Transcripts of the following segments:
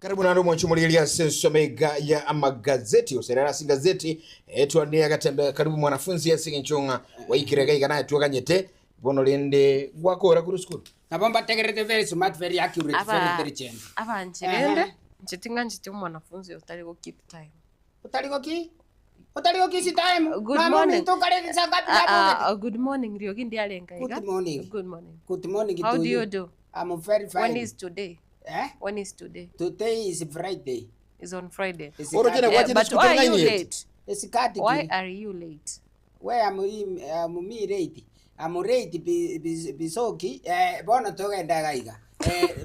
Karibu na ndugu mchumulilia sensomega ya amagazeti userera singazeti Etwani Getembe. Karibu mwanafunzi ya singinchunga waikirega igana tuaganyete bono lende gwakora kuri school nabomba tegerete very smart very accurate very intelligent abanchirende nchitinga nchiti mwanafunzi utali go keep time utali go keep time. Good morning to kale sangati hapo. Good morning riogi ndi alenga iga. Good morning. How do you do? I'm very fine. When is today? When is today? Today is Friday. Is on Friday. But why are you late? Why are you late? Why am me late? I'm late bisoki bona togenda gaiga.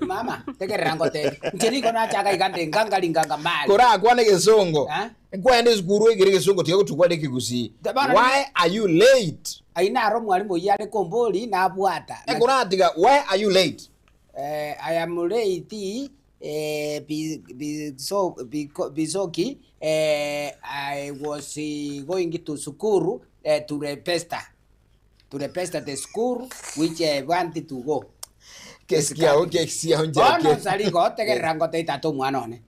Mama tegerera te. Nchiriko na chaka igande nganga mali. Kora kwane gesongo. Kwende zikuru igire gesongo tiyo tukwade kigusi. Why are you late? Aina ro mwalimu yale komboli na abwata. Kora atiga why are you late? I am late bisoki I was going to school to register the school which I wanted to go. Keskia onje. Onsarigo tegerrango te tato mwanone.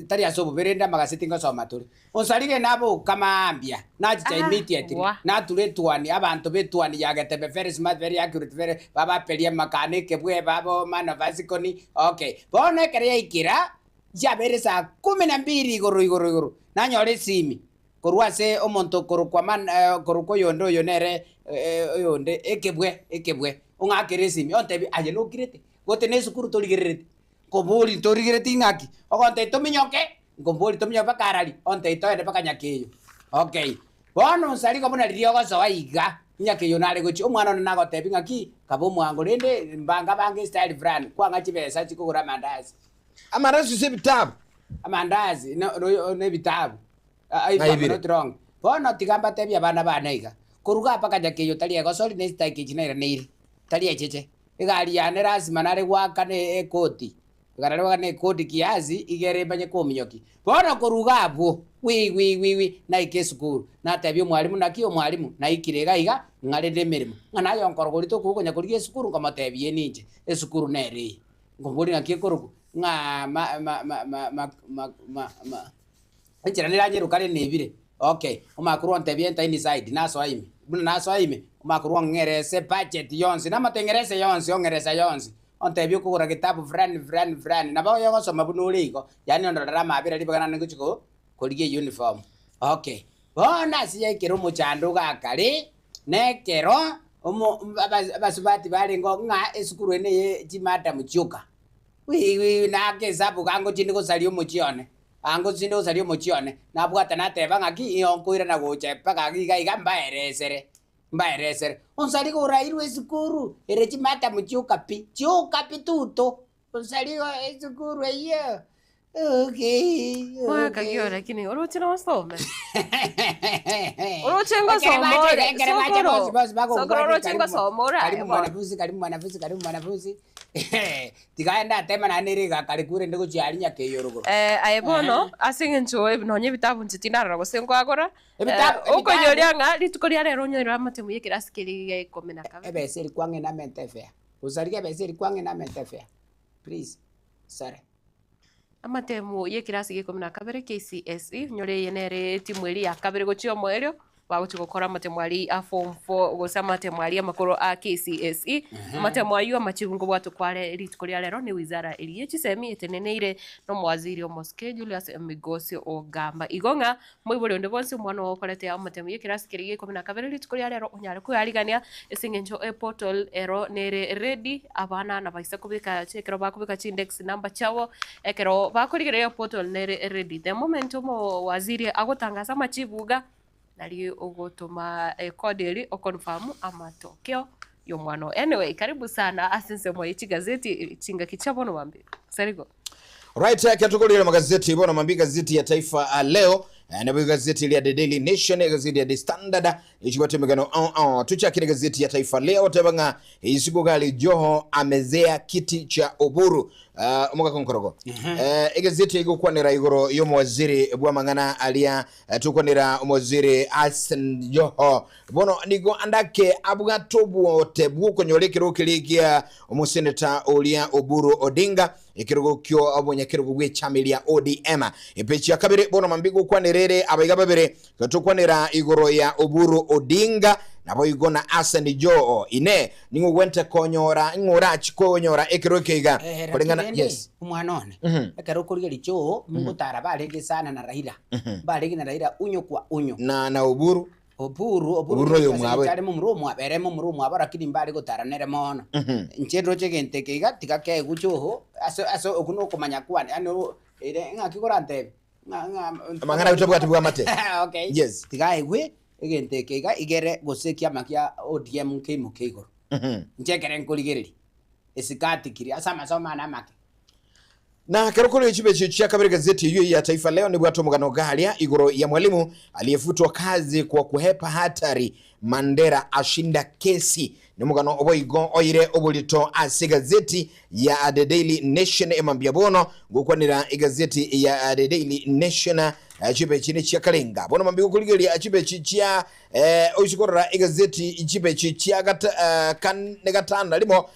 Tari asobo berenda magasetinga soma turi. Onsarige nabo kamaambia. Nachicha immediately. Na tule Etwani abantu betwani ya Getembe very smart very accurate very baba pelia mechanic bwe babo man of asiconi. Okay. Bone kare ikira ya bere saa 12 igoro. Nanyore simi. Korwase omonto korukwa man koruko yondo yonere yonde ekebwe. Ungakere simi ontebi ajelo kirete. Gote ne sukuru toligirete. Koboli toligirete ngaki. Okonte tominyoke. Ngomboli tominyoka karali. Onte itoende pakanyakeyo. Okay. Bono Onsarigo bona liriogo sawaiga. Nyakeyo nale gochi omwana ona nagotebi ngaki. Kabo mwango lende mbanga bange style brand. Kwanga chibesa chikugura mandazi. Amandazi se bitabu. Amandazi no ne bitabu. If I'm not wrong. Bono tigamba tebi abana banaiga. Kuruga pakanyakeyo tali ego soli ne style kijinaira neiri. Tali echeche. Igari ya lazima nare waka ne ekoti. Igari waka ne ekoti kiazi igere banye kominyoki. Bona korugabo. Wi na ike school. Na tabyo mwalimu nakio mwalimu na ikirega iga ngarende mirimo. Ngana yo Onkorogo lito kugonya kuriye school ngoma tabye ninje. E school nere. Ngombori nakie korugo. Nga Echira niranye rukare nebire. Okay. Omakuru ntabye nta inside naso aime. Buna naso aime. Makuru ngerese budget yonsi na matengerese yonsi ongeresa yonsi ontebyo kugura kitabu friend na bawo yogo soma bunuliko yani ondora mabira libagana nguchiko koliye uniform. Okay bona siya kero muchando gakare nekero abasubati balingo nga esukuru ene ye chimata muchuka wi na kesabu kango chiniko salio muchione ango chindo salio muchione na bwata na teba ngaki yonkoira na goche paka giga mbaeresere Onsarigo urairu esukuru erechi mata muchuka pi tuto Onsarigo esukuru ayo. Okay. Wa kagiyo lakini orochina wasome. Orochenga somora. Sokoro orochenga somora. Karibu mwanafunzi. Tikaenda tema na neriga kalikure ndiko chialinya keyorugo. Ayebono asingencho ebinonye bitabu nchitinara gosengo agora. Uko yolyanga litukoria rero nyoira amatemu yekirasi kiri komena kabe. Ebeseri kwange na mentefea. Usarige beseri kwange na mentefea. Please. Sorry. Amatemu yekirasi gikomena kabere KCSE nyore yenere timweli ya kabere gochio mweryo baguchikokora amatemu ali a form 4 gosama amatemu ali amakoro a KCSE amatemu ayu amachirungo bwatu kware litukoria rero ni wizara eliechisemi eteneneire no mwaziri o Moske Julius Migosi Ogamba igonga mwibole nde bonse mwana okolete amatemu yekirasi kiri gikomena kabere litukoria rero onyare kuyaligania esingencho portal ero nere ready abana na baisa kubika chekero bakubika index number chawo ekero bakurigere portal nere ready the moment mo waziri agotangaza machibuga nali ogotoma kodeli okonfamu amatokeo yo mwana. Anyway, karibu sana asense mwa ichi gazeti chinga kichabono wambi. Onsarigo. Right, katukolera magazeti bona mambi gazeti ya Taifa leo na gazeti ya The Daily Nation, gazeti ya The Standard ichibate megano tuchakire gazeti ya Taifa Leo tabanga isigo gali Joho amezea kiti cha Oburu umuga Onkorogo. Gazeti igo kwanira igoro yo mwaziri bwa mangana alia tukwanira mwaziri Asen Joho bono nigo andake abuga tobu tebu konyolekero kiligia umuseneta Olia Oburu Odinga ikirugo kyo abonya kirugo gwe chamilia ODM epechi ya kabiri bono mambigo kwanirere abayiga babere gatukwanira igoro ya Oburu Odinga nabo igona Asen Joho ine ningo wente konyora ngora chikonyora ekirokeiga kulingana yes umwanone ekero kurigeri Joho mungutara balege sana na Raila balege na Raila unyo kwa unyo na Oburu yo mwawe cyari mu murumu aberemo murumu abarakiri mbari gutaranere mono ncendo chegente keiga tikake gucyoho aso okuno kumanya kwani ano ire ngakigorante mangana bitobwa tibwa mate okay yes tigaigwe egente keiga igere gosekia makia ODM kemukegoro njekere nkuligereri esikati kiri asama soma na make na karokolo ichibechi chia kabiri gazeti hiyo ya Taifa Leo ni bwato mugano galia igoro ya mwalimu aliyefutwa kazi kwa kuhepa hatari Mandera ashinda kesi ni mugano oboigo oire obulito ase gazeti ya The Daily Nation emambia bono gukwanira igazeti ya The Daily Nation chibechi ne chia kalenga bono mambigo kuligeli chibechi chia oishikorora igazeti chibechi chia gatana limo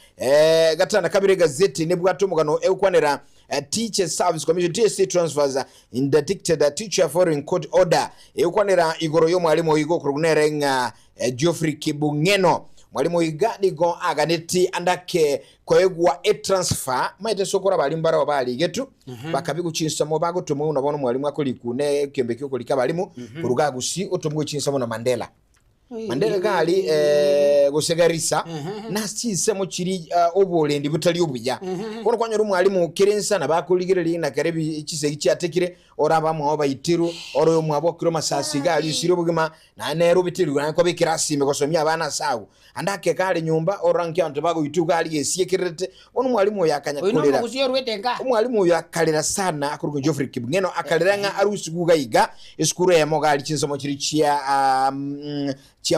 gatana kabiri gazeti ne bwato mugano ekwanira Teacher Service Commission TSC transfers interdicted teacher foreign court order ekwanira igoro yo mwalimu igo kurunerenga Geoffrey Kibungeno mwalimu igadi go aganeti andake koegwa transfer maite sokora balimbara wabali getu bakabigu chinsamo bago tumu unabona mwalimu akolikune kembekyo kolika balimu kuruga gusi otomwe chinsamo na Mandela gali gusegarisa nasisemo chiri obolendi butali obuya kono kwanyoro mwalimu kerensa na bakuligireli na karebi chise cyatekire oraba mwa bayitiru oro yo mwabo kiro masasi gali siro bugima na nero bitiru ko bikirasi megosomya abana sawu andake kale nyumba oranki antu bago yituga ali yesiekirete ono mwalimu yakanya kolera mwalimu yakalera sana akurugo Geoffrey Kibungeno akaliranga arusi gugayiga iskuru ya mogali chinsomo chiri chia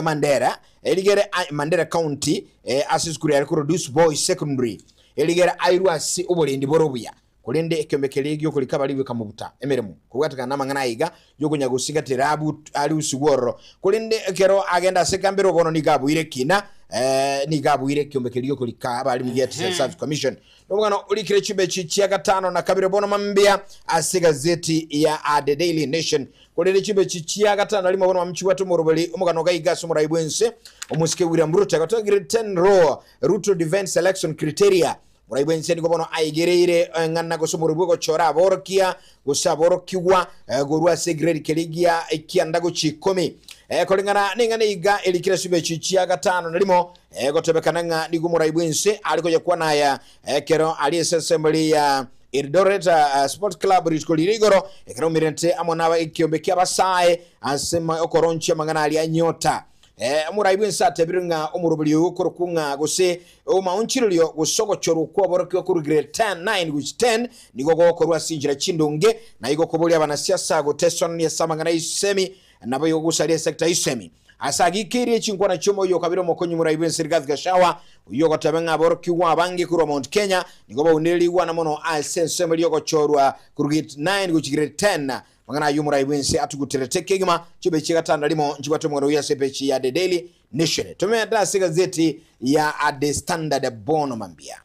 Mandera eligere Mandera County asiskuru ya Reduce Boys Secondary eligere airuasi obolendi borobuya kulende ekembekelegyo kulikaba libika mubuta emeremu kubwatika namangana iga yokunya gusiga terabu ali usigoro kulende kero agenda sekambero bono nigabu ile kina nigabu ile kembekelegyo kulikaba ali mu Service Commission nomugano ulikire chibechi chia gatano na kabire bono mambia asigazeti ya The Daily Nation kulende chibechi chia gatano ali mabono mamchi watu morobeli omugano gaiga sumuraibwense omusike William Ruto gatogire 10 row Ruto Defense Selection Criteria Muraibense niko bono aigereire ngana gosomurubwo gochora borokia gosaborokiwa gorwa segrade keligia ikiandago chikomi kolingana ningane iga elikira sube chichia gatano nalimo gotebekana nigo Muraibense aliko yakwa naya kero ali assembly ya Eldoret Sport Club riskolirigoro ekero mirente amonaba ikiombekya basae asema okoronchi mangana ali anyota Muraibense atebiringa omurubuli ukorokunga gose o maunchiryo gusogochoro kwa borokyo kuri grade 10 9 which 10 nigo gokorwa sinjira chindonge na igo kobuli abanasiasa goteson ya samangana isemi nabo yogusalia sector isemi asagikiri chinkwana chomo yo kabiro mokonyi Muraibense Rigathi Gachagua uyo gotabenga borokyo abangi kuri Mount Kenya nigo bauneli wana mono asensemi yo gochorwa kuri grade 9 which grade 10 mangana yu Muraibense atuguterete gima chibe chigatanda limo nchibato mwana uya sepechi ya The Daily Nation tumeda gazeti ya The Standard bono mambia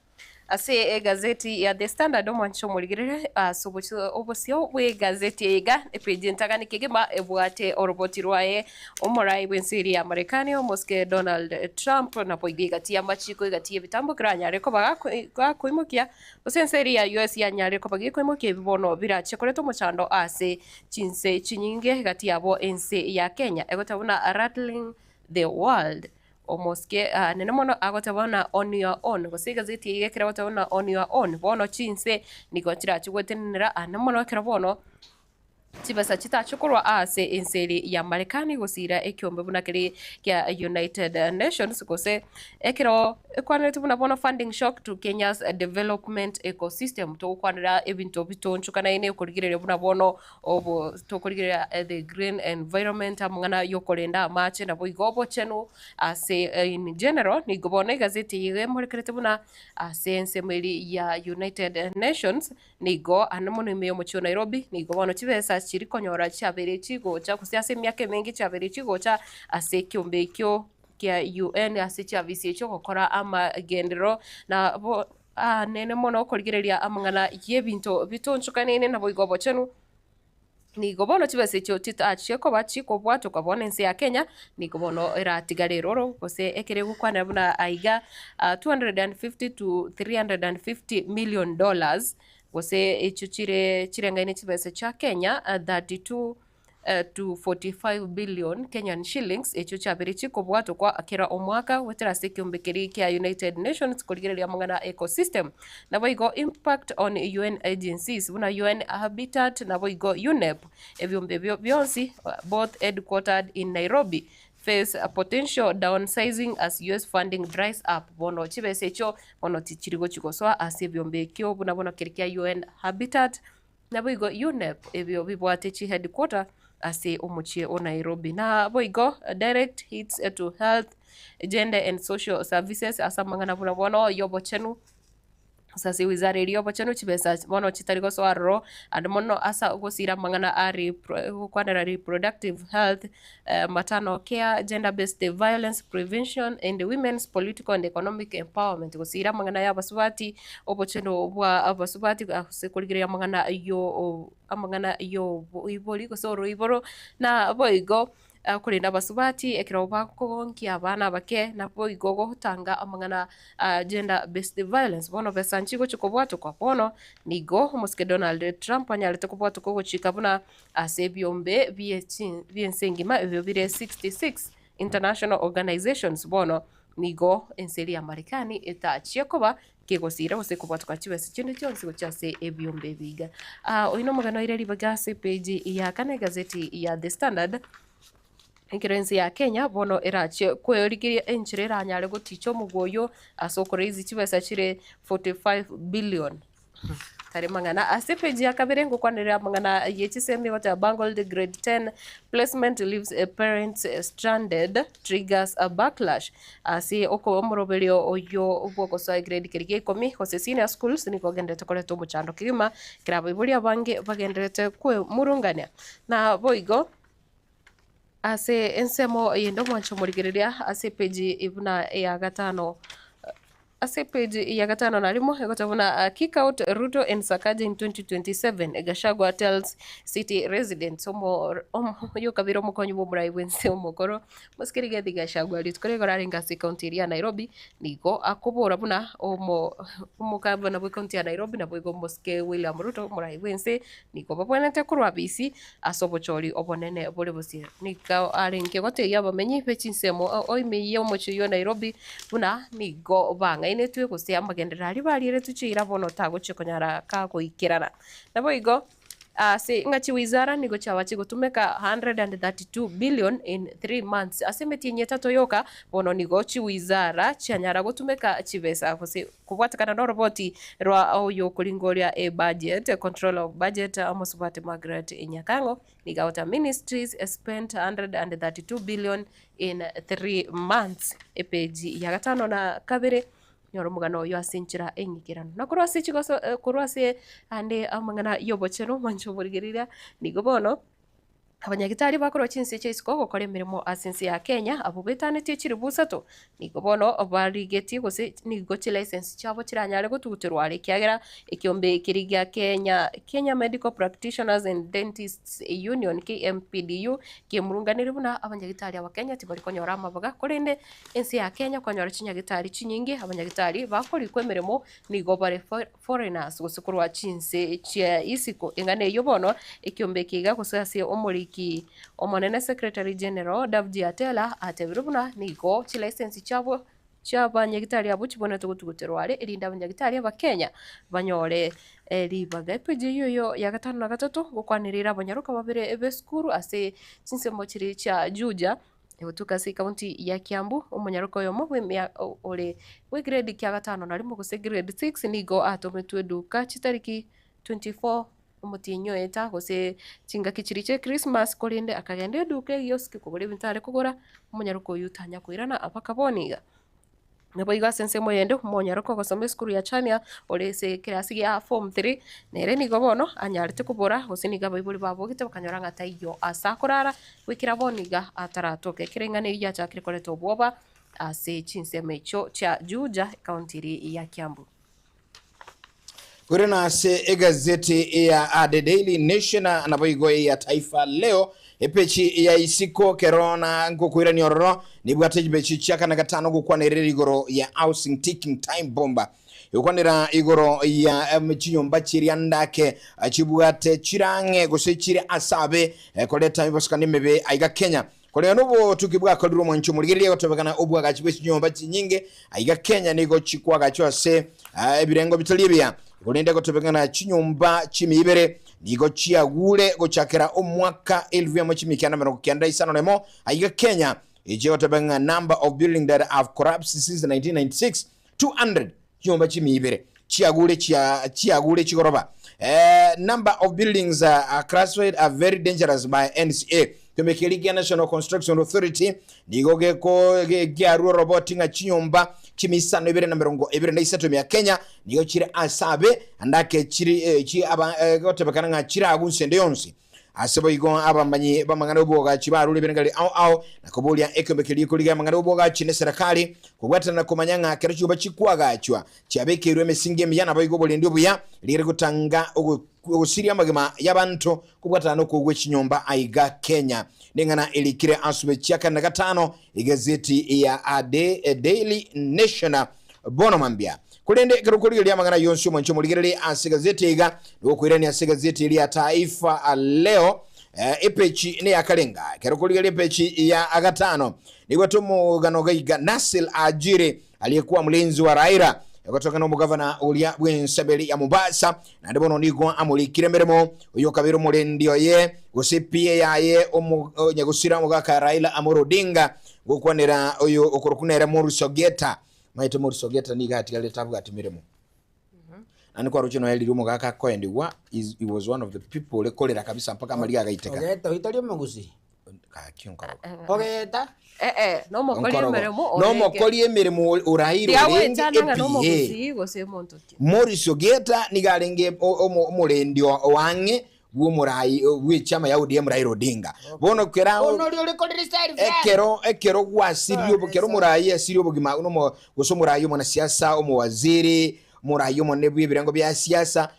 ase gazeti ya The Standard omwancho muligirire obosio we gazeti ega page ntagani kigima ebwate oroboti rwaye Muraibense ya Marekani omoske Donald Trump na poigiga tia machiko gatie bitambo kranya ko baga kuimukia osenseri ya US ya nyare ko bagi kuimukia bibono birache koreto mochando ase chinse chinyinge gatia abo ense ya Kenya egotabuna rattling the world omoske nenemono agotabona on your own gosiga ziti yekera gotabona on your own bono chinse niko chira chigwetenera nemono kera bono chibesa chitachukurwa ase inseri ya Marekani gusira ekiombe buna kiri kia United Nations gose ekiro ekwanete buna bono funding shock to Kenya's development ecosystem to kwanira ebinto bitonchukana ine kurigirire buna bono obo to kurigirira the green environment amangana yokorenda mache na boigobo chenu ase in general ni gobona gazeti yige murekerete buna ase ensemeri ya United Nations nigo anamono meyo mucho Nairobi nigo bono chibesa chirikonyora chabere chigocha kusiase myake mengi chabere chigocha ase kiombe kyo kia UN ase chavisi cyo gukora amagendero na bo nene mono kurigiriria amangana yebinto bitonchukanene na boigobo chenu nigo bono chibese cyo titachie ko bachiko bwato kabone nsi ya Kenya nigo bono eratigarero roro gose ekere gukwana buna aiga 250 to 350 million dollars gose echo chirengaine chibese cha Kenya 32 to 45 billion Kenyan shillings echo chabiri chiko bwato kwa akira omwaka wetera sekiumbekeri kia United Nations kuligirelia mangana ecosystem na boigo impact on UN agencies buna UN Habitat na boigo UNEP ebyombe byonsi both headquartered in Nairobi face a potential downsizing as US funding dries up bono chibesecho bono tichirigo chikoswa as ebyombe kyo buna bono kirikia UN Habitat na boigo UNEP ebyo bibwate chi headquarter ase omuchie o Nairobi na boigo direct hits to health, gender and social services asa mangana buna bono yobo chenu sasa wizara iliyo bochano chibesa bono chitarigo swaro and mono asa ugosira mangana ari kwanera reproductive health, maternal care, gender based violence prevention and women's political and economic empowerment gosira mangana ya basubati obocheno bwa abasubati sekurigira mangana yo amangana yo iboli gosoro iboro na boigo kurinda basubati ekira bakonki abana bake na boigo gutanga amangana gender based violence bono besanchi gochiko bwato kwa bono nigo muske Donald Trump anyalete kubwato ko gochika buna asebyombe byensengima ebyo bire 66 international organizations bono nigo enseri ya Marekani etachie koba kegosira gose kubwato kwa chibese chinde cyonse gochase ebyombe biga oino mugano ire libagase page ya kane gazeti ya The Standard Inkirenzi ya Kenya bono erachie kwerigiria enchirera nyare goticho mugoyo asokorezi chibesa chire 45 billion tare mangana asepeji akaberengo kwanera mangana yechisemi wata bangled grade 10 placement leaves a parents stranded triggers a backlash asi oko omoroberio oyo ubwoko sa grade kirige komi hose senior schools niko gendete koleto muchando kirima kirabo ibulia bange bagendete kwe murungania na boigo ase ensemo yendo mwancho murigereria ase page ibuna ya gatano ase page ya gatano nalimo egotabuna kick out Ruto and Sakaja in 2027 Gachagua tells city residents yo kabiro mukonyu murai wense omukoro muskiriga Gachagua litukore goraringa se county ya Nairobi niko akubura buna omukabana bwe county ya Nairobi na bwe muske William Ruto murai wense niko babonete kurwa bisi asobochori obonene bole bosi nika aringe gote yabamenyi pechinsemo oime yo mocho yo Nairobi buna niko banga ine tuwe kusia magenderari barire tuchira bono tago chikonyara ka kuikirana na boigo se ngachi wizara nigo chawachi gutumeka 132 billion in 3 months asemeti nyeta yoka bono nigo chi wizara chanyara gutumeka chibesa kose kubwatakana no roboti rwa oyo kulingoria a budget control of budget amosubate Margaret Nyakango nigauta ministries spent 132 billion in 3 months epeji ya gatano na kabere nyoro mugano yo asinchira engikirano na kurwasi chigoso kurwasi ande amangana yobochero mancho burigirira nigo bono abanyagitari bakoro chinse chisiko gukora imirimo asinsi ya Kenya abo betanete kiri busato nigo bono barigeti gose nigo chi license cyabo kiranyare gutugutirwa ari kyagera ikyombe kiriga Kenya Medical Practitioners and Dentists Union KMPDU kimurunganire buna abanyagitari aba Kenya tibari konyora amabaga korende ensi ya Kenya konyora chinyagitari chinyingi abanyagitari bakora ikwemeremo nigo bare foreigners gose kurwa chinse chia isiko ingane yobono ikyombe kiga gose ase omuri omonene secretary general Davji Atela atebirubuna nigo chi license cyabo cia abanyagitari abo chibonete gutuguterware irinda abanyagitari abakenya banyore ribaga epeji yoyo ya gatano na gatatu gukwanirira abanyaruka babere ebeskuru ase chinsemo chiri cha Juja egutuka si kaunti ya Kiambu umunyaruka yomo wemia ole we grade kya gatano na rimwe guse grade 6 nigo atometwe duka chitariki 24 umutinyo eta gose chinga kichiri che Christmas kolinde akagende duka yoski kugura ibintare kugura umunyaruka yutanya kwirana apakaboniga Nebo iga sense moyende umunyaruka gosome skuru ya Chania ole se kirasi ya form 3 nere nigo bono anyarite kubura gose niga baibuli babo gite bakanyora ngata iyo asakurara wikira boniga ataratoke kirengani ya chakire koleto boba ase chinseme icho cha Juja kaunti ya Kiambu. Kurena se egazeti ya The Daily Nation anapoigo ya Taifa Leo epechi ya isiko kerona ngukwira nyororo nibwate jibechi chaka na gatano gukwanirira igoro ya housing ticking time bomba yukwanira igoro ya mchinyomba chiri andake chibwate chirange gusechiri asabe koleta iboskani mebe aiga Kenya kole nubo tukibwa koduro mwancho muligiriye gotobekana obwaga chibechi nyomba chinyinge aiga Kenya nigo chikwaga cyose ebirengo bitalibya kulinde gotobekana chinyumba chimibere nigo chiagule gochakera omwaka 1995 aiga Kenya ije gotobekana number of building that have collapsed since 1996 200 chinyumba chimibere chiagule chigoroba number of buildings are classified are very dangerous by NCA Kemekeligia National Construction Authority nigoge ko gyaru roboting chinyumba chimisano 223 ya Kenya niyo chiri asabe andake chiri chi aba gotebekana nga chira agunsende yonsi asebo igo abamanyi bamangana oboga chibarule bengali au nakobolia ekembekeli kuliga mangana oboga chine serikali kugwatana kumanyanga kero chuba chikwaga chwa cyabekerwe mesinge miyana bayigo bolendi buya lire gutanga ogusiria magema yabantu kugwatana kugwe chinyomba aiga Kenya ningana elikire asube chiaka na gatano igazeti ya Daily Nation bonomambia kulende kerukuri ya magana yonsu mwancho muligirele asigazeti iga dokwirani asigazeti ya Taifa Leo epechi ne yakalenga kerukuri ya epechi ya agatano nigwatu muganoga iga Nasil Ajire aliyekuwa mlinzi wa Raila kutoka no gavana ulia bwensabeli ya Mombasa na ndebono nigo amulikire meremo uyo kabiro mulendio ye gosipie yaye nyagusira mugaka Raila Amolo Odinga gukwanira uyo okurukunera muri Sogeta maite muri Sogeta niga atigale tavuga atimiremo ani kwa ruchino yali mugaka koendiwa he was one of the people lekolera kabisa mpaka maliga gaiteka Ogeta itali mugusi ka kyonka Ogeta no mokoli emirimo urahiro muri Sogeta nigalenge omulendio wange w'umurayi w'icama ya UDM Raila Odinga bono kera ekero gwasirio bukero murayi asirio bugima uno gusomurayi mwana siasa omuwaziri murayi mone bwibirengo bya siasa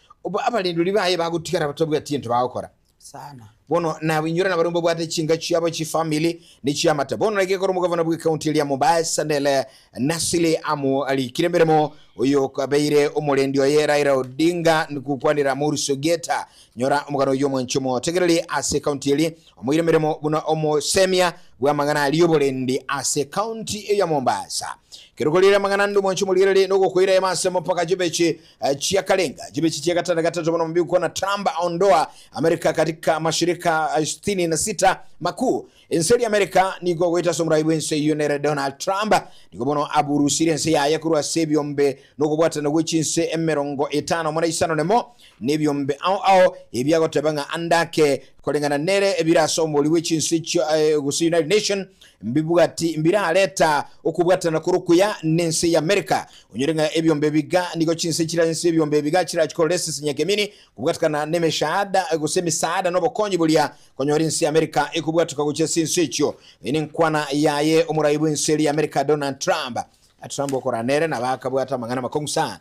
abalinduri baye bagutikara batobwa ati nto bakora sana bono na binyura na barumbo bwate chinga cyabo chi family ni cyamata bono rege ko mugavana bwi county ya Mombasa ndele Nasile amu ali kiremberemo uyo kabeire umulendio ye Raila Odinga nikukwanira muri Sogeta nyora umugano yo mwanchomo tegereli ase county ili omuyiremeremo buna omo semia bwa mangana aliyo bolendi ase county ya Mombasa kirukolira mangana ndu mwanchomo lirele nogo kuira ya masemo paka jibechi chia kalenga jibechi chia gatatu bono mbiu kuona Trump ondoa Amerika katika mashirika 66 makuu inseri Amerika nigo gweta somraibu ense yonere Donald Trump nigo bono aburusire ense ya yakuru sebyombe nogo bwata no gwichinse emerongo 5 mona isano nemo nebyombe au ebyago tebanga andake kolengana nere ebiraso muri wichinse United Nation mbibugati mbira aleta okubwata na kurukuya nense ya Amerika onyerenga ebyombe biga nigo chinse chiranse ebyombe biga chira chikolese sinyekemini kubwatikana nemeshahada gusemi saada no bokonyi bulia konyorinse Amerika ekubwatuka guchese insecho ininkwana yaye omuraibu inseri ya Amerika Donald Trump okora nere nabakabwata mangana makongusana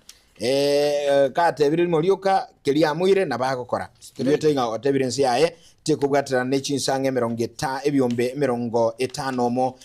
kate biri molioka kelia muire nabakokora tibyetenga otebirense yaye tekubwatira nechinsange ebyombe 50 mo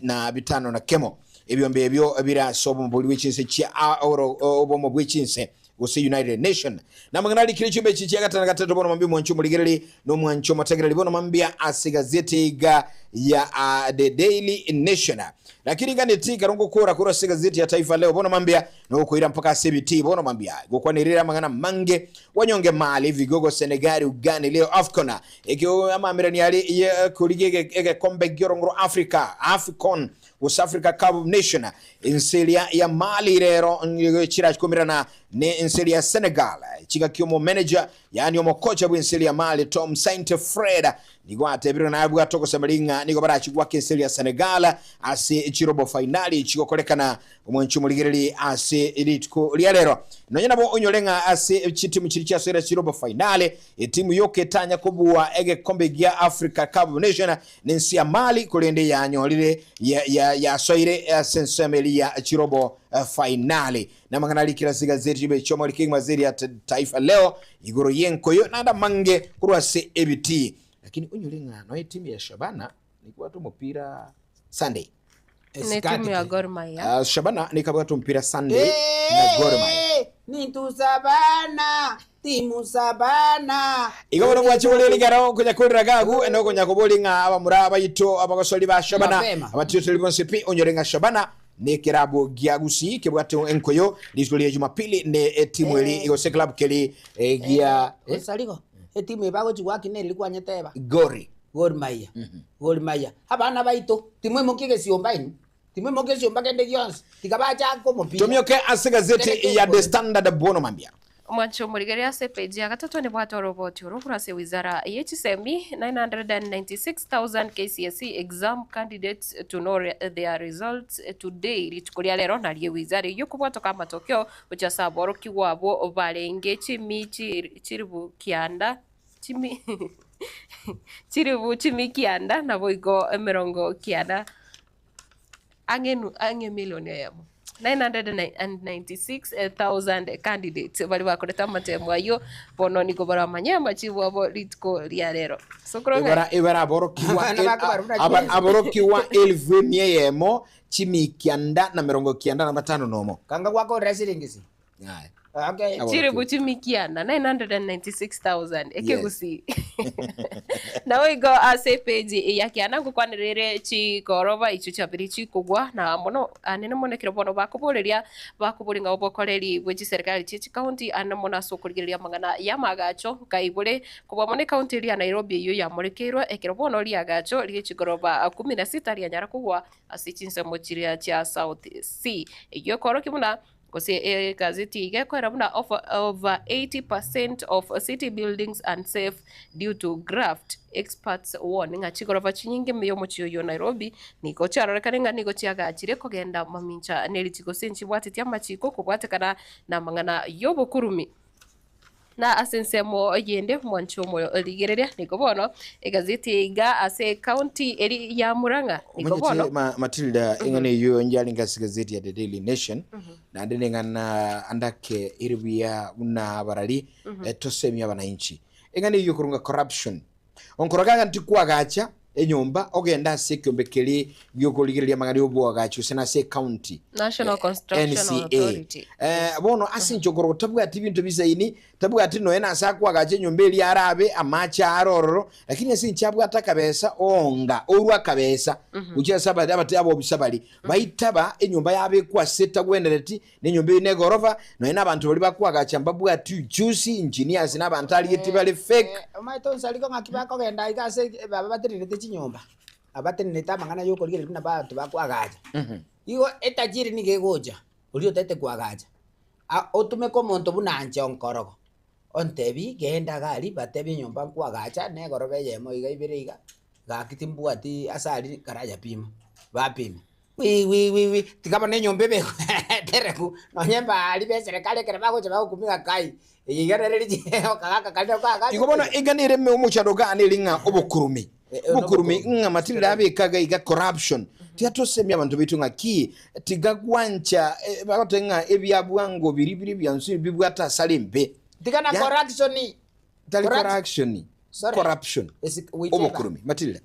na bitano na kemo ebyombe ebyo bira sobo mbuli wichinse chia obo mo bwichinse gose United Nation na mangana kilichumbe chichi gatana gatatu bono mambi mwancho muligereri no mwancho matagereri bono mambia asigazeti ga ya The Daily Nation lakini ganeti karongo kura sigazeti ya Taifa Leo bono mambia no kuira mpaka CBT bono mambia gokwanirira mangana mange wanyonge mali vigogo Senegal Uganda leo AFCON ekyo amamirani yali kuligege kombe gyorongro African West Africa Cup of Nation inselia ya Mali rero chira kumirana ne inselia Senegal chiga kyomo manager yani omokocha bw'inselia Mali Tom Saint Fred nigwate biro na abwa toko samalinga nigo barachi kwa inselia Senegal ase chirobo finali chigokolekana omwanchu muligereri ase elitko lialero nonyana bo onyolenga ase chitimu chiricha sera chirobo finale timu yoke tanya kubua ege kombe gya Africa Cup of Nation nensi ya Mali kulende ya nyolire ya soire sensemeli ya chirobo finale na manganali kila sigazeti jibe chomo liking mazeri ya Taifa Leo igoro yenko yo nada mange kurwase EBT lakini unyolenga no timu ya Shabana ni kwa tu mpira Sunday ni timu ya Gor Mahia Shabana ni kwa tu mpira Sunday na Gor Mahia ni tu Sabana timu Sabana igoro mwachole ligaro kunya kurira gagu eno kunya kubolinga abamuraba yito abagosoli ba Shabana abatyo telebonsepi unyolenga Shabana ne kirabo giagusi kebwate enkoyo lisoli Jumapili ne timu eli igose club keli gia Onsarigo timu ibago chigwa kineli kwa nyeteba Gor Mahia Gor Mahia abana baito timu mukige siombaini timu mukige siomba kende gyons tikabacha ko mupira tomyoke asigazeti ya The Standard bono mambia mwancho muligeri ase page ya gatatu ni bwato roboti urukurase wizara HSME 996,000 KCSE exam candidates to know their results today litukulia lero na liye wizara yo kubwato kama matokeo ucha saboro kiwabo balenge chimi chiribu kianda chimi chiribu chimi kianda na boigo emerongo kianda ange milioni yamo 996,000 candidates bali bakoreta matemo ayo bono niko baramanya chibu abo litko lya lero sokronga ibara aborokiwa elvemie yemo chimikianda na mirongo kianda na matano nomo kanga kwako resiringisi okay chiribu chimikianda 996,000 ekegusi na oigo ase page ya kiana ngukwanirire chigoroba ichu chabiri chikugwa na mono anene monekero bono bakubuliria bakubulinga obokoreri bwe serikali chichi county anamona sokurigiria mangana ya magacho kaibule kubwa mone county ya Nairobi yo ya morekerwa ekero bono lia gacho lie chigoroba 16 ria nyara kugwa asichinse mochiria cha South Sea iyo koro kimuna kose gazeti igekwera buna over 80% of city buildings unsafe due to graft experts warning achigorova chinyinge meyo mochiyo yo Nairobi niko chararekarenga niko chiagachire kogenda mamincha nelitiko senchi bwatete amachiko kubwatekana na mangana yobo kurumi na asensemo yende mwancho moyo ligereria niko bono gazeti iga ase county eri ya Muranga niko bono Matildah ingane yo njalinga gazeti ya The Daily Nation na ndenengana andake iribia una barali tosemi abananchi ingane yo kurunga corruption onkoroga ntikwa gacha enyomba ogenda sekyombekeli byokoligirelia magari obwa gacho sena se county National Construction Authority bono asinchogoro tabwa ati bintu bizaini tabwa ati no ena sakwa gache nyombeli arabe amacha arororo lakini asinchapwa atakabesa onga orwa kabesa ucha sabadi abati abo bisabali baitaba enyomba yabe kwa seta gwendereti nenyomba ine gorofa no ena abantu bali bakwa gacha mbabwa ati juicy engineers n'abantu ali yetibale fake omaito Onsarigo ngakibako genda igase baba batirite nyomba abateneta mangana yo koligere bina bantu bakwagaja igo etajiri nigegoja ulio tete kwagaja otume ko monto bunanje Onkorogo ontebi genda gali batebi nyomba kwagaja ne gorobe yemo iga ibiriga gakitimbu ati asali karaja pima bapima wi tikaba ne nyombe be tereku no nyemba ali be serikali kere bagoja bakumiga kai igarere je okaka kalio kaka igobona iganire me umuchadoga anelinga obokurumi bukurumi nga Matildah abekaga iga corruption tiatosemi abantu bitu nga ki tigagwancha bakotenga ebyabwango biribiri byansu bibwata salimbe tigana corruption obukurumi Matildah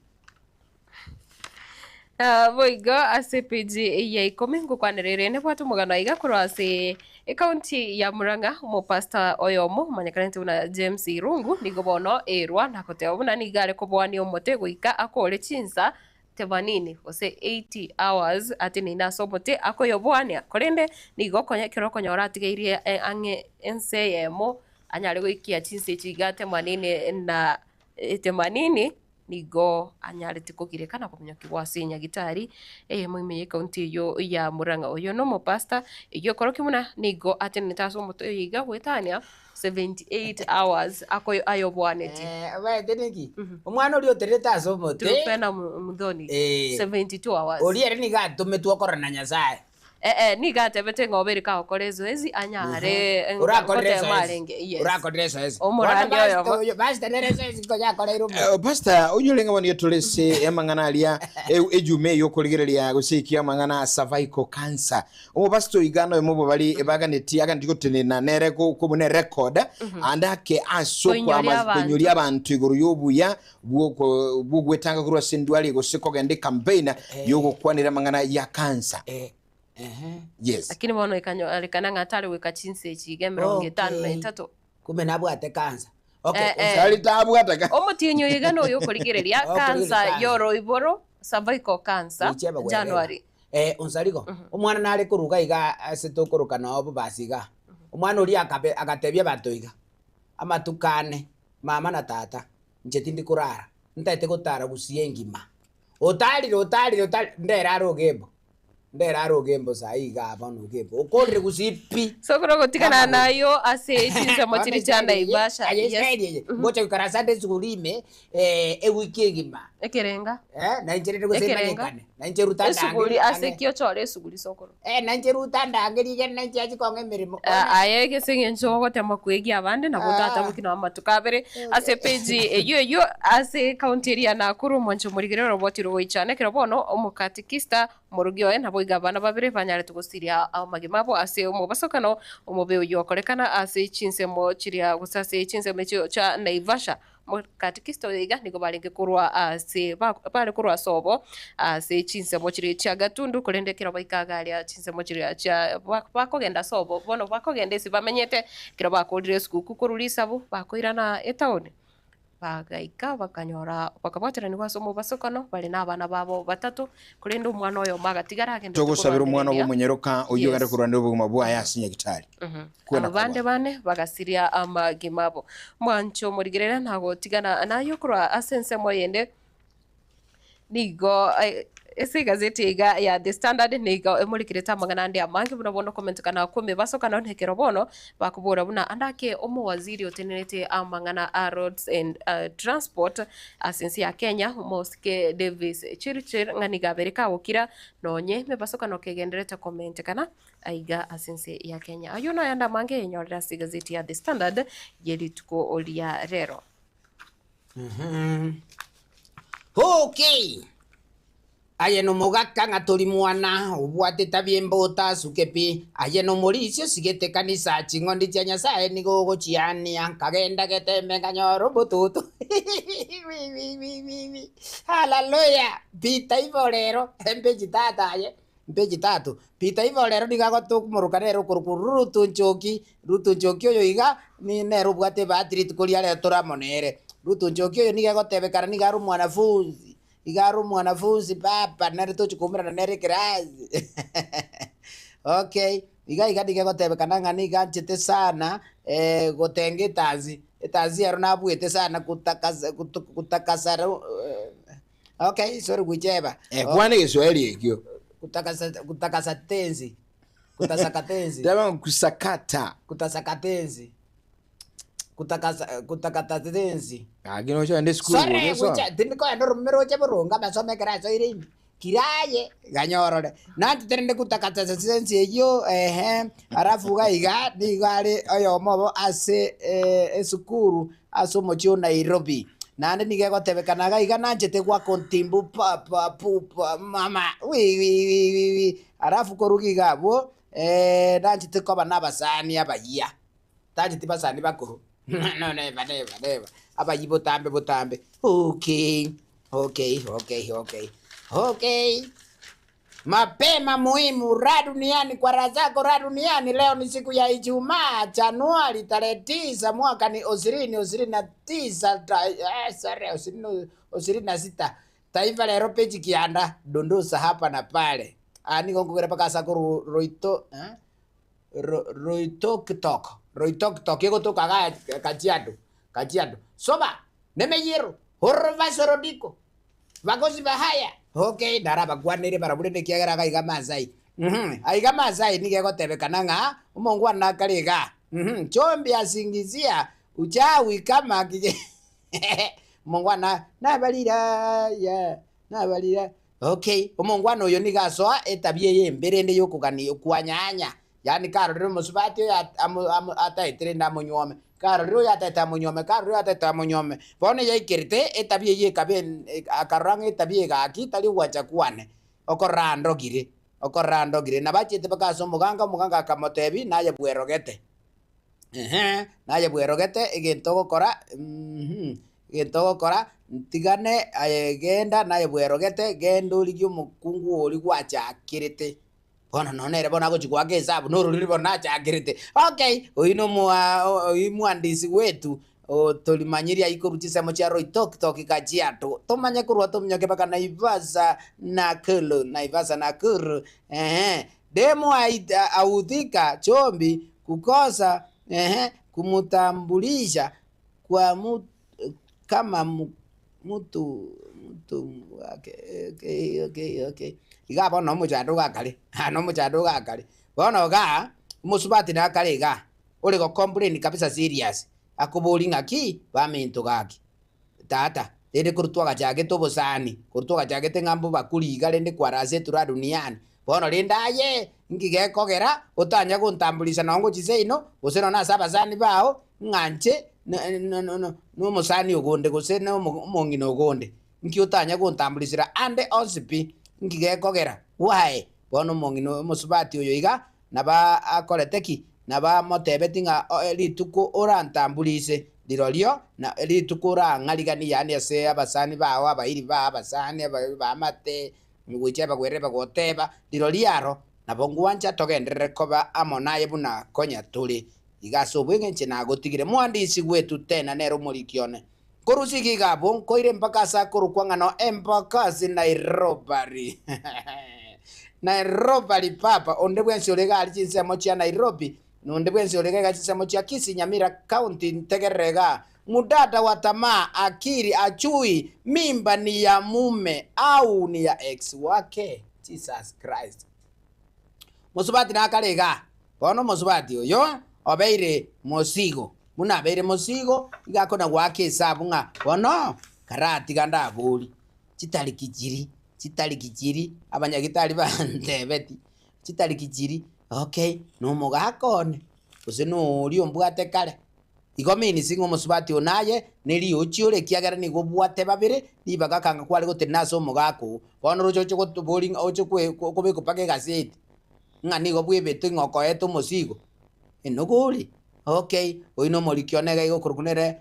Boigo ase page ya 10 ngukwanirire ne bwatu mugano iga kurwa ase county ya Murang'a umupasta oyomo manyakanete una James Irungu nigo bono erwa nakoteo buna nigare kubwani omote guika akore chinsa 80 ose 80 hours ati nina sobote akoyobwania korende nigo konya kiroko nyora atigeirie ange enseyemo anyare guikia chinsa chiga 80 na 80 nigo anyarete kugirikana kumenyoki gwase nyagitari muime county yo ya Murang'a oyo no mupasta iyo koroki muna nigo ati nitaso moto yiga gwetania 78 hours akoyo ayobwaneti we deneki umwana uri otereta aso mote trupena mudoni 72 hours uri eri niga tumetwa korana nyasaye nigatebete ng'obere ka okorezo ezi anyare urakorezo ezi omurandi oyo basta nerezo ezi koja koreiro basta unyolenga wani yotolese emangana alia ejume yokoligerelia gusikia mangana cervical cancer basta igano emubo bali ebaganeti agandiko tenena nere ko bune record andake asokwa amanyuri abantu iguru yobuya bugwetanga kurwa sendwali gusiko gende campaign yogokwanira mangana ya cancer. Yes. Lakini bono ikanyo alikana ngatari weka chinse chige 53 kume nabwate cancer. Okay. Sali tabwata ka. Omutinyo yigano yokoligerelia cancer yoro iboro cervical cancer January. Onsarigo. Omwana nale kuruga iga asetokuruka nobo basiga. Omwana uri agatebye batoiga. Amatukane mama na tata njetindi kurara. Ntaite gutara gusiengima. Otali nderaro gembo saiga abano gembo okore kusipi sokoro gotikana nayo ase chinza mochiri chanda ibasha yes bocha karasande zugulime ewiki ngima ekerenga na injerere kusemanyekane na injerutanda suguli ase kyo chore suguli sokoro na injerutanda angeri na injaji konge mirimo ayege singenjo gotema kwegi abande na gotata mukino amatukabere ase page eyo ase county ya Nakuru moncho murigere roboti roichane kirobono omukatikista murugyo nabo igabana babire banyare tugusiria amagimabo ase umubasokano umubeo yokorekana ase chinsemo chiria gusase chinsemo cha Naivasha mukatikista iga nigo balinge kurwa ase bale kurwa sobo ase chinsemo chiri cha Gatundu kurendekera baikagalia chinsemo chiri cha bakogenda sobo bono bakogenda isi bamenyete kira bakodire skuku kurulisabu bakoirana etaone bagaika bakanyora bakabotera ni kwasomo basokano bali nabana babo batatu kulinda umwana oyo magatigara agende tugusabira umwana wo munyeroka uyo gare kuranda ubuguma bwa yasinye gitari kwena bande bane bagasiria amagimabo mwancho murigerera ntago tigana nayo kurwa asense moyende nigo ese gazeti ya The Standard niga emurikireta magana andi amangi buno comment kana kumi basokana ntekero bono bakubura buna andake omu waziri otenete amangana roads and transport asensi ya Kenya Moske Davis Chirichir nganiga bereka wokira nonye me basokana kegendereta comment kana aiga asensi ya Kenya ayuno yanda mange nyorera gazeti ya The Standard yeli tuko olia rero okay ayeno mogaka ngatoli mwana ubwate tabiembota sukepi ayeno moricio sigete kanisa chingondi cha Nyasaye nigo gochiani ankagenda Getembe nganyoro bututu haleluya bita ivorero embeji tatu bita ivorero nigagotu murukanero kurukurutu njoki oyo iga ni nero bwate batiri tukolia le toramonere rutu njoki oyo nigagotebekara nigaru mwanafunzi igaru mwanafunzi papa nare to chikumira na nere kirazi okay iga digegotebe kananga ni ganchete sana gotenge etazi yaro nabwete sana kutakasa okay sorry kucheba kwane Kiswahili ekyo kutakasa tenzi kutasaka tenzi dama kusakata kutakata tenzi agino cha ende school sorry kucha tiniko endo rumero cha burunga basome kirazo irimi kiraye ganyorore nanti terende kutakata tenzi eyo arafu gaiga nigare oyo mobo ase esukuru asomo chio Nairobi nande nigegotebekana gaiga nanjete gwa kontimbu papa pupa mama wi arafu korugiga bo nanjete koba nabasani abayia tanjete basani bakuru no never abayi botambe okay Okay. Mapema muhimu ra duniani kwa razako ra duniani. Leo ni siku ya Ijumaa, Januari tarehe 9 mwaka ni 2026. Taifa lero peji kianda dondosa hapa na pale. Niko ngukere paka sako Roitoktok yego to kaga Kajiado. Soba nemeyero horva sorodiko. Vagosi bahaya. Okay, daraba gwanere barabulende kiagera ga Masai. Aiga Masai nige gotebekana nga umongwa nakaliga. Chombi asingizia uchawi kama kije. Mongwana nabalira ya nabalira. Okay, umongwana oyo nigasoa etabie ye mberende yokugani kwanyanya. Yani karo rero musubati ata etrenda munyome. Karo rero yata munyome. Bone ye kirite etabie ye kaben akarang etabie ga kitali wacha kwane. Okorando gire na bachete bakaso muganga kamotebi naye bwerogete. Naye bwerogete egentoko kora tigane agenda naye bwerogete gendo ligyo mukungu oli wacha kirite. Bona nonere bona gochikwa kesabu noruri bona chakirite. Okay, oino muandisi wetu tolimanyiria ikoruchisa mocha Roitoktok Kajiado. Tomanya kurwa tomnyoke baka Naivasha Nakuru. Demo audhika chombi kukosa kumutambulisha kwa kama mtu okay. Igabo no muchando gakali. No muchando gakali. Bono ga musubati na kali ga. Ule go complain kabisa serious. Akubuli ngaki baminto gaki. Tata, ende kurutwa chake tobosani. Kurutwa chake tengambo bakuli galende kwarase tura duniani. Bono linda ye ngigekogera utanya kuntambulisha nongo chiseino useno na sabasani bao nganche no musani ugonde guseno mongino ugonde. Nkiutanya kuntambulishira ande osipi ngigekogera wae bono mongino musubati oyo iga naba akoleteki naba motebetinga lituko orantambulise lirolio na lituko orangaligani yani ase abasani bawo abairi ba abasani ba mate wiche bagwereba goteba liroliaro nabo ngwancha togendere koba amonaye buna konya tuli igaso bwengenche nagotigire mwandisi wetu tena nero murikione korusiki gabo koire mpaka sa korukwangano empakasi Nairobi. Nairobi papa onde bwensi olega chinsemo cha Nairobi nonde bwensi olega chinsemo cha Kisii Nyamira county Ntegerega. Mudada wa tamaa akiri achui mimba ni ya mume au ni ya ex wake. Jesus Christ. Musubati na kalega bono musubati oyo obeire mosigo muna beire mosigo igakona wake sabu nga bono karati ganda buli chitali kijiri abanyagitali bandebeti chitali kijiri. Okay, no mugakone useno uri ombwate kale igomini singo musubati onaye neli ochiole kiagara ni gobwate babire nibagakanga kwale gotenaso mugako bono rocho gotubuli ocho kobe kupake gazeti ngani gobwe beto ngoko eto mosigo enogoli. Okay, oino molikionega igo kurukunere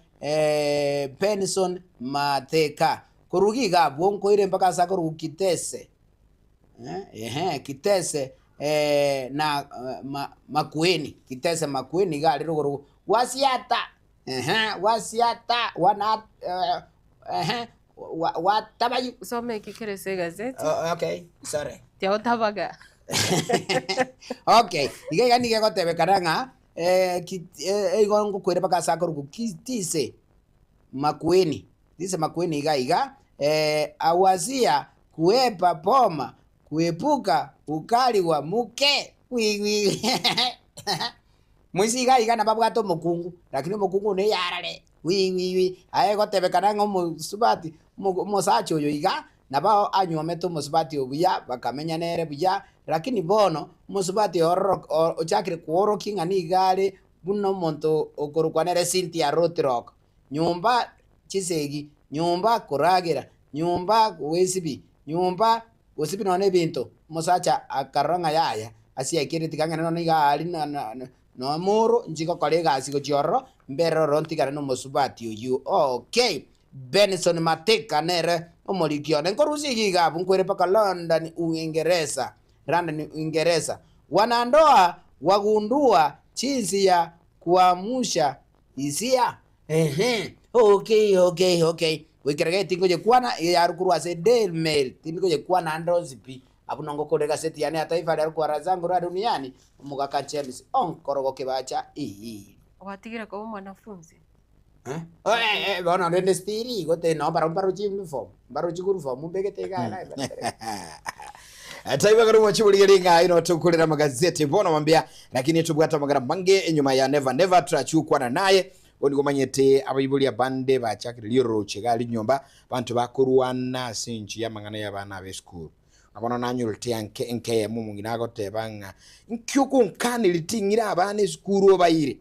Benson Mateka kurugiga bonko ire mpaka sakuru kitese kitese na makueni kitese makueni gali ruguru wasiata wana watabayu some kikerese gazeti. Okay, sorry Teo tabaga. Okay, igega nige gotebe karanga eigongo kwere baka sakuru kitise makueni dise makueni iga awazia kuepa poma kuepuka ukali wa muke mwisiga iga na babwato mukungu lakini mukungu ne yarare aye gotebe karanga musubati musacho yo iga nabao anyuameto musubati obuya bakamenya nere buya lakini bono musubati ochakire kuoro kinga ni gale buno monto okorukwanere Cynthia Rotrock nyumba chisegi nyumba kuragira nyumba wesibi nyumba wesibi none binto musacha akaronga yaya asia kire tikangana no niga ali no moro njiko kolega asiko chorro mbero rontikara no musubati oyu. Okay, Benson Mateka nere omolikione nkorusi gigabu nkwere paka London Uingereza. Wanandoa wagundua jinsi ya kuamsha hisia. Okay. Wikirege tingo je kwana yarukuru ase Daily Mail tingo je kwana andosipi abunongo kode gazeti yani ataifa ya kwa razangu ra duniani mugaka James Onkorogo kibacha Watigira kwa mwanafunzi. Bona nende stiri gote no para uniform. Baro uniform mbegete kana. Taiva kari mwachibuliringa ino tukulira magazeti mbona mwambia lakini tubwata magara mange nyuma ya never trachukwa na naye onigomanyete abayibuli abande bachakiriro chigali nyomba bantu bakuruana sinchi ya mangana ya bana be school abona nanyulte nke mumungina gotebanga nkyuko nkani litingira abana school obayire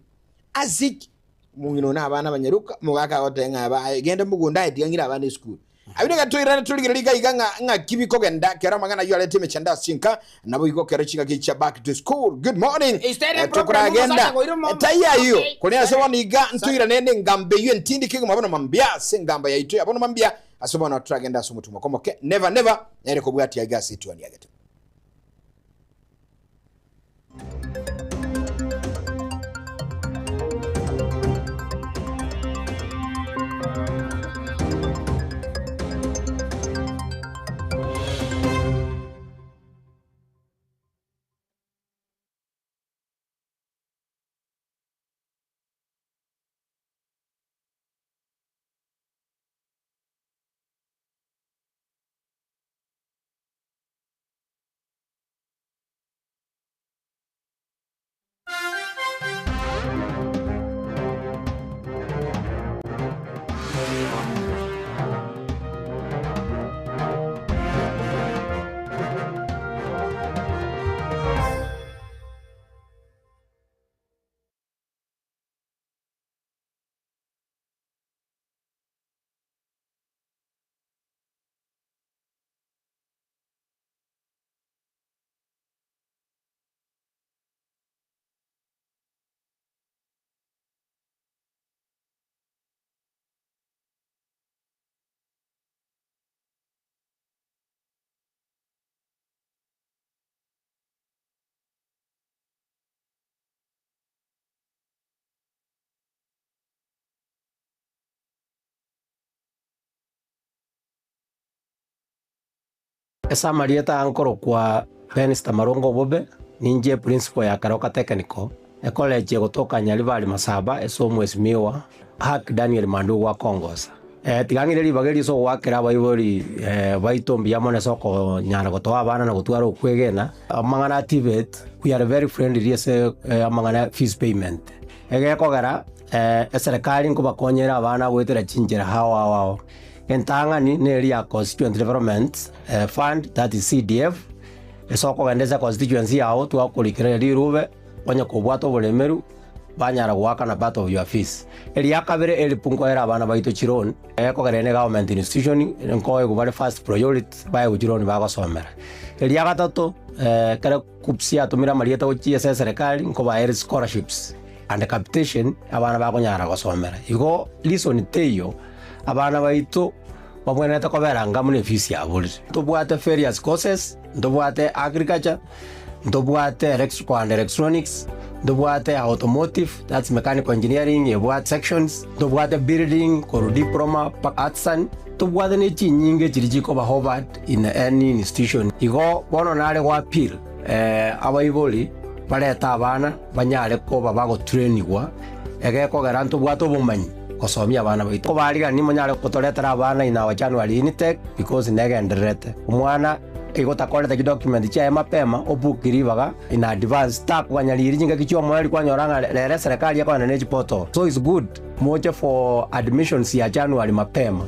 aziki mungino na abana banyeruka mugaka gotenga ba gende mugunda itingira abana school abine gatoira tuligirika iganga kibiko genda kera mangana yo alete mechanda sinka nabo iko kera chinga kicha back to school. Good morning tukura agenda taya hiyo kone asoba niga ntuira nende ngambe yo ntindi kinga mabona mambia sengamba ya itu abona mambia asoba na tragenda sumutuma komoke never ere ko bwati ya gas Etwani ya Getembe. Esa Marieta ankoro kwa Penista Marongo Bobe ninje principal ya Karoka Technical college gotoka Nyalibali Masaba esomo esimiwa hak Daniel Mandu wa Kongosa tigangire libageri so wakera bayibori baitombi yamone soko nyana gotoa bana na gutwara okwegena amangana activate we are very friendly ese amangana fees payment kogera serikali ngo bakonyera abana gwetera chinjera hawa wao entangani neria constituent development fund that is CDF esoko gendeza constituency yao twakulikira lirube onye kubwato bulemeru banyara gwaka na part of your fees elia kabere elipungoera abana baito chironi kogerene government institution nkoe gubare first priority bae uchironi bagosomera elia gatatu kare kupsia tumira Marieta uchie serikali nko ba scholarships and capitation abana bagonyara gosomera igo listen teyo abana baito babwenete koberanga mune fees ya buli tubwate various courses tubwate agriculture tubwate electrical and electronics tubwate automotive that's mechanical engineering tubwate sections tubwate building or diploma artisan tubwate ne chinyinge chirijiko ba Harvard in any institution igo bono nare wa appeal abaiboli bareta abana banyare ko babago trainingwa egeko garanto bwato bumanyi kosomia abana baito bariga ni monyare kutoretera abana ina wa January intake because negenderete umwana igotakoreta document cha mapema obukiribaga in advance tap wanyaliri jinga kichwa mwali kwanyoranga rere serikali yako na neji poto so it's good moja for admissions ya January mapema.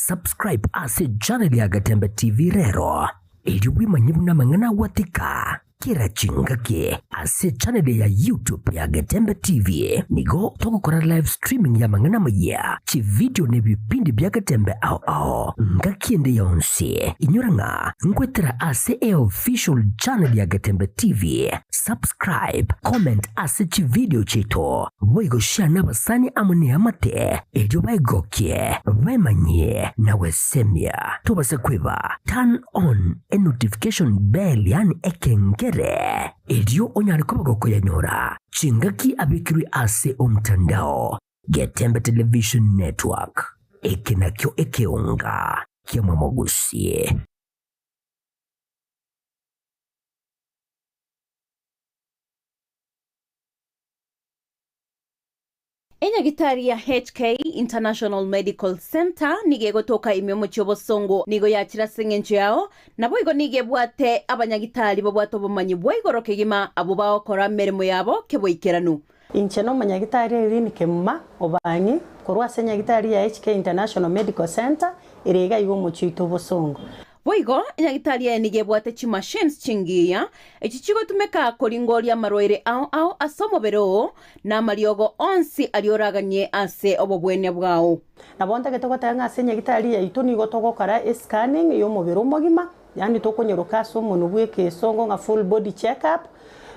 Subscribe ase channel ya Getembe TV rero ili wimanyibuna mangana watika kira chingaki ase channel ya YouTube ya Getembe TV nigo togukora live streaming ya mangana maya chi video ne bipindi bya Getembe ao ngakiende yonse inyuranga ngwetera ase official channel ya Getembe TV. Subscribe, comment ase chi video chito boigo share n'abasani amune amate ejo baigokie bemanye na wesemia tubase kweba turn on a notification bell yani ekengere ejo onyari kubagoko yanyora chingaki abikiri ase omtandao Getembe Television Network ekinakyo ekeunga kiamamogusie. Enyagitari ya HK International Medical Center nigegotoka imyomo chobosongo nigo yakira sengencho yao nabo igo nigebwate abanyagitari babwato bomanyi bwaigoro kegima abo baokora meremo yabo keboikeranu incheno manyagitari irini kemma obangi korwa senyagitari ya HK International Medical Center irega igo mochito bosongo boigo enyagitari ya nigebwate chi machines chingiya echichigo tumeka koringoria maroire ao asomobero na mariogo onsi alioraganye ase obobwene bwao nabonta getogotanga senyagitari ya itoni gotogokara scanning yo mobero mogima yani tokonyoroka so munu bweke songo nga full body check up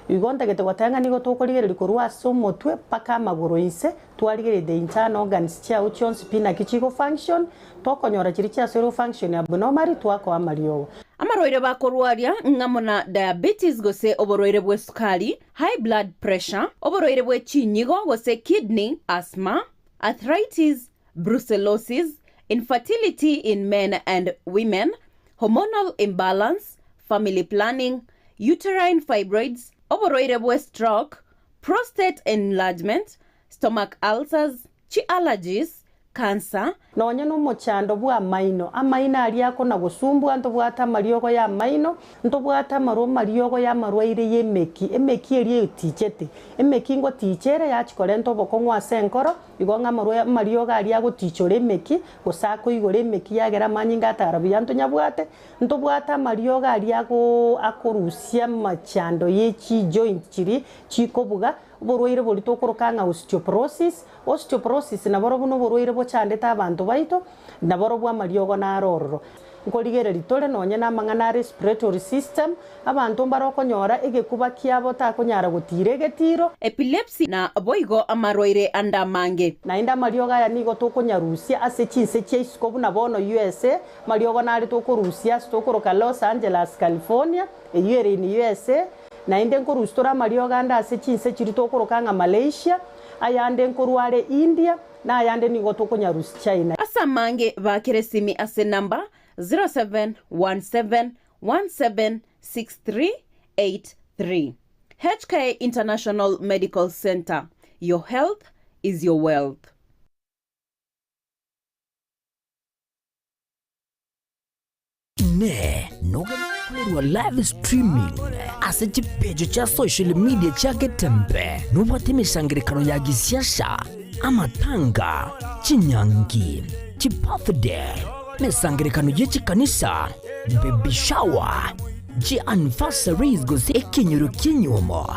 igonta getogotanga nigo tokorigere likorwa so motwe paka magoro inse twarigere the internal organs cha uchons pina kichigo function tokonyora chiricha zero function abnormal twako amariogo amaroire bakorwaria ngamona diabetes gose oboroire bwe sukari high blood pressure oboroire bwe chinyigo gose kidney asthma arthritis brucellosis infertility in men and women hormonal imbalance family planning uterine fibroids oboroire bwe stroke prostate enlargement stomach ulcers chi allergies cancer nonye no mochando bwa maino amaina ali yako na gusumbu nto bwata mariogo ya maino nto bwata maro mariogo ya marwaire yemeki eri etichete emeki ngo tichere ya chikore nto bokongwa senkoro igonga mariogo ali yago tichore emeki gusako igore emeki yagera manyinga tarabu nto nyabwate nto bwata mariogo ali yago akorusia machando yechi joint chiri chikobuga borwaire bolito korokanga osteoporosis na boro no borwaire bochandeta abantu baito na boro bwa mariogo na rororo nkorigere litore nonye na mangana respiratory system abantu barokonyora egekuba kiabo takonyara gutire getiro epilepsy na boigo amaroire andamange na inda mariogo ya nigo tokonyarusia ase chinse cheiskobu na bono USA mariogo na ali tokorusia stokoroka Los Angeles California eyere in USA na inde nkorustora mariogo anda ase chinse chiri tokorokanga Malaysia ayande nkorware India na ayande nigo tokonyarusi China asamange bakeresimi ase number 0717176383 HK International Medical Center. Your health is your wealth. Ne noga kwa live streaming ase chipejo cha social media cha Getembe nubate misangirikano ya gisiasha amatanga chinyangi chibirthday misangirikano yechi kanisa baby shower anniversaries gose ekinyoro kinyomo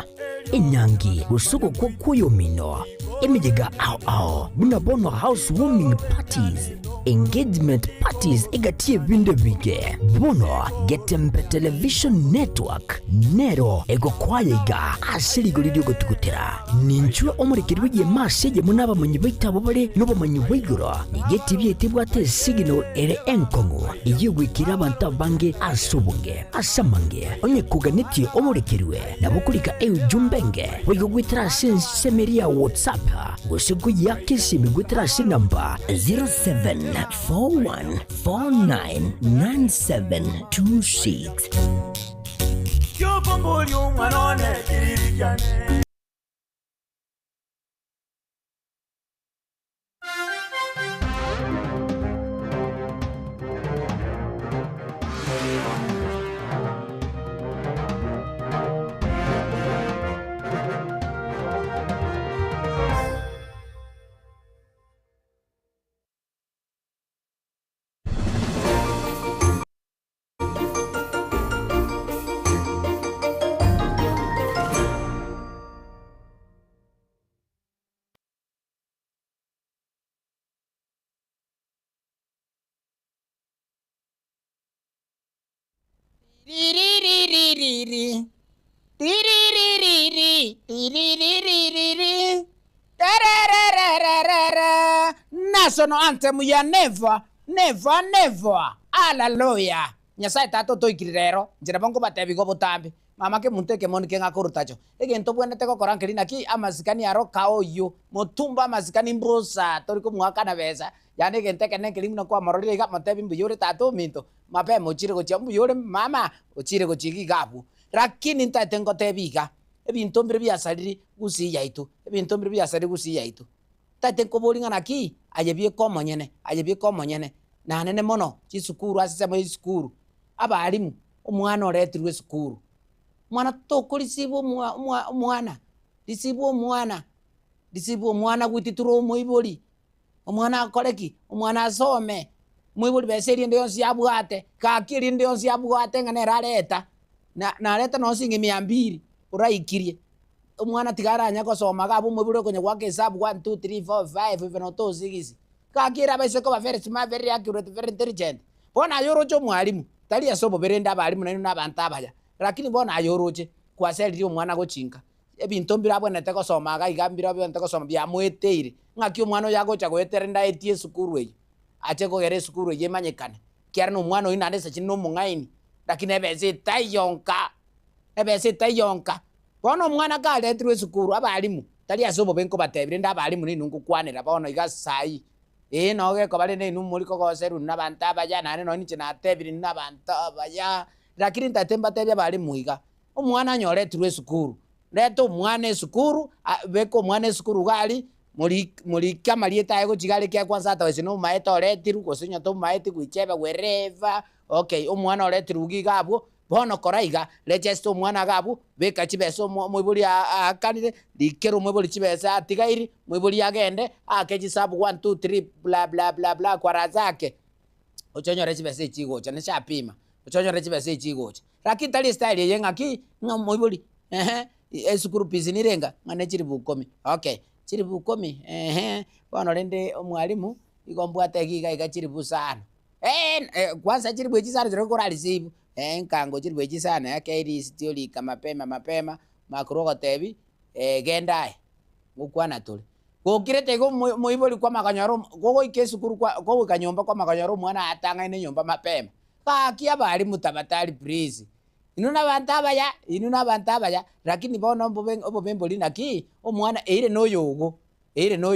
inyangi usuko kwa kuyomino emijega ao bunabono housewarming parties engagement parties egatie vinde vige bono Getembe Television Network nero ego kwayega asirigo lidio gotukutera ninchwe omurikirwe ye masege munaba munyibaita bobale nobo manyibigoro nigeti byetibwate signal ere enkongo iyigwikira abantu bange asubunge asamange onye kuganiti omurikirwe nabukulika jumbenge wigwitira semeria WhatsApp gosigu yakisi migwitira number 0741499726 Yo bombo yo manone kiririane National anthem ya never never never. Hallelujah. Nyasaye tato to ikirero njira bongo batebi go butambi mama ke muntu ke moni ke ngakurutacho egento bwenete ko korankeli naki amasikani aro kaoyo mutumba amasikani mbrosa tori ko mwaka na besa yani gente ke nekeli mno kwa marori ga matebi mbuyore tato minto mape mochire go chambu yore mama ochire go chigi gabu lakini ntatengo tebiga ebinto mbere byasaliri gusi yaitu ebinto mbere byasaliri gusi yaitu tatenko bolinga naki ayebie komonyene na nene mono chisukuru asisema isukuru abalimu omwana oretirwe sukuru mwana tokolisibo mwana lisibo mwana gwitituro omoibori omwana akoreki omwana asome moibori beseri ndio yonsi abwate kakiri ndio yonsi abwate ngane rareta na reta no singi 200 uraikirie omwana tigaranya gosoma gabo moibori konye gwake hesabu 1 2 3 4 5 even to 6 kakira baise ko very smart very accurate very intelligent bona yorocho mwalimu tali asobo berenda abalimu na n'abantu abaya lakini bona ayoroche kwaseliri omwana gochinka ebinto mbira bwenete gosoma igambira bwenete gosoma bya mweteire ngaki omwana yagocha gweterenda etie sukuru eyo ache kogere sukuru eyo manyekane kiara no mwana oina ndese chino mungaini lakini ebeze tayonka bona omwana kaletirwe sukuru abalimu tali asobo benko batebire nda abalimu ni nungu kwanira bona igasai no ge ko bale ne numuri ko goseru n'abantu abaya nane no niche natebire n'abantu abaya lakini ntatemba tebya bali muiga omwana nyoretirwe sukuru leto omwana sukuru beko omwana sukuru gali muri kama lieta ego chigale kya kwanza ata wese no maeto oretiru kosinya to maeti kuicheba wereva okay omwana oretiru gigabo bono koraiga lechesto omwana gabo beka chibeso moibuli akanire likero moibuli chibesa atigairi moibuli agende akejisabu 1 2 3 bla bla bla bla kwa razake ochonyore chibese chigo chane chapima ochonyore chibese chigo lakini tali style yenga ki moibuli esukuru pizinirenga ngane chiri bukomi okay chiri bukomi bono rende omwalimu igombu ategiga igachiri busana kwanza chiri bwechisana zero koralisibu nkango chiri bwechisana yake stioli kama mapema makrogo tebi gendaye ngukwana tuli gokirete go moiboli kwa makanyaro gogo ikesukuru kwa kanyomba kwa makanyaro mwana atanga ine nyomba mapema kakia bali mutabatali please inuna bantabaya lakini bono obo bemboli naki omwana ere no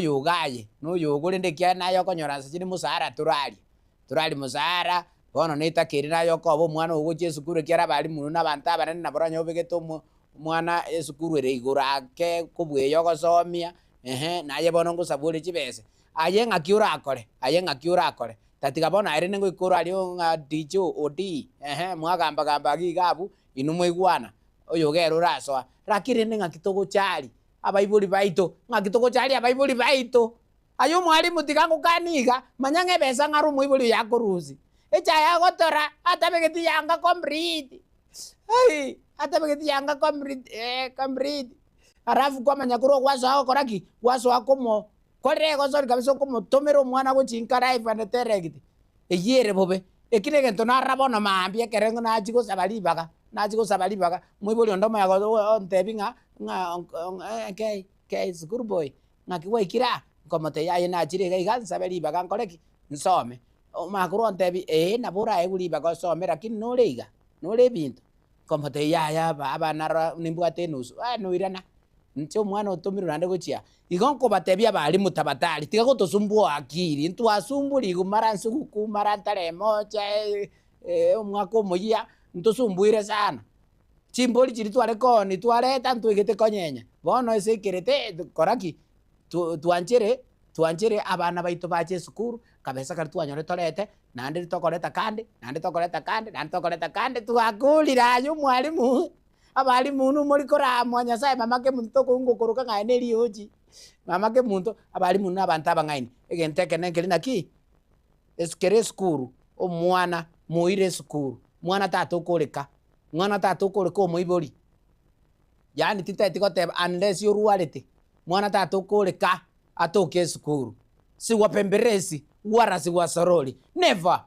yogaye no yogo rende kya nayo konyoransa chiri musara turali musara bono neta kiri nayo ko obo mwana ogo chesukuru kyara bali mununa bantabana na boranyo begeto mwana esukuru ere igurake kubweyo gosomia naye bono ngusabule chibese aye ngakiura akore tatiga bona ere nengo ikoro alio nga dijo odi mwagamba gigabu inumwe igwana oyo gero raso rakire nenga kitogo chali abaibuli baito ngakitogo chali abaibuli baito ayo mwalimu tigangu kaniga manyange besa ngaru muibuli yakoruzi echa yagotora atabegeti yanga complete atabegeti yanga complete arafu kwa manyakuro waso hao koraki waso akomo korego sori kabisa como tomero mwana go chinkara ifane teregiti eyere bobe ekirege ntona rabona maambia kerengo na ajigo sabalibaga mwibuli ondoma yago ntebinga okay school boy ngakiwa ikira komote yaye na ajire iga sabalibaga nkoreki nsome makuru ntebi nabura egulibaga some lakini nole bintu komote yaya abana nimbwate nusu noirana ncho mwana otomiro nande gochia igonko batebia bali mutabatali tiga gotosumbua akiri ntu asumbuli gumara nsuku mara ntare mocha omwako moyia ntosumbuire sana chimboli chiri twale koni twaleta ntwigete konyenya bono ese kirete koraki tuanchere abana baito bache sukuru kabesa kali twanyore torete nande tokoreta kandi tuakulira yo mwalimu abali muntu muri koramwa Nyasaye mamake muntu ko ngokoroka ngane lioji mamake muntu abali muntu abantu abangaini egenteke nenkeli naki eskere skuru omwana muire skuru mwana tato koleka omoibori yani titete kote unless you rualete mwana tato koleka atoke skuru si wapemberesi wara si wasoroli never